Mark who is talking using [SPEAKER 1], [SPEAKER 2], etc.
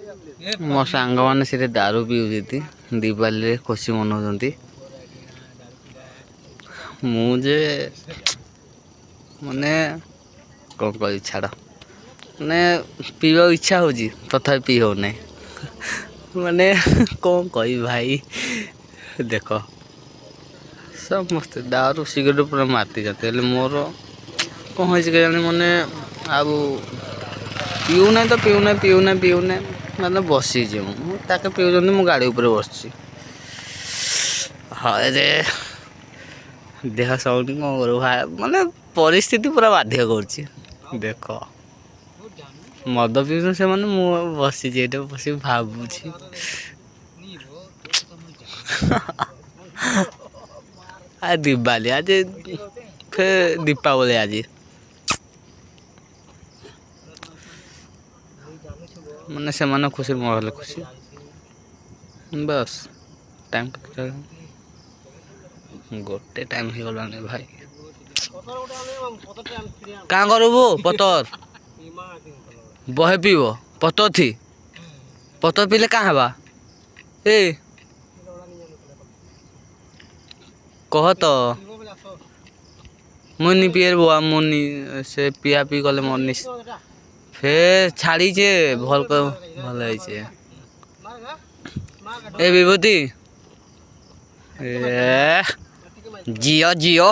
[SPEAKER 1] मो सांग मैंने से दारू पीऊँगी दिवाली खुशी मनाऊँ मुझे माने कौन कह छाड़ माने पीवा इच्छा हो तथा पी हो नहीं माने कौन कह भाई देख समस्ते दारू सिगरेट पूरा मारती जाते मोर कौन हो मैंने अब पीऊना तो पीऊना मतलब बसी ताके पीऊँ मु गाड़ी ऊपर बस हाँ रे देह सब कौन कर माने परिस्थिति पूरा बाध्य कर देख मद पीऊँ से मैंने बसी बस भावुची आज दिवाली आज फिर दीपावली आज मैंने से मन खुशी मोर खुशी बस टाइम गोटे टाइम हो गला भाई क्या करबू पतर बहे पीब पतर थी पतर पीले क्या हवा ए कह तो मुनि पिए बुआ मुनि से पिया पी गले मन फिर छाड़ी चे भल भल ए विभूति ए जियो जियो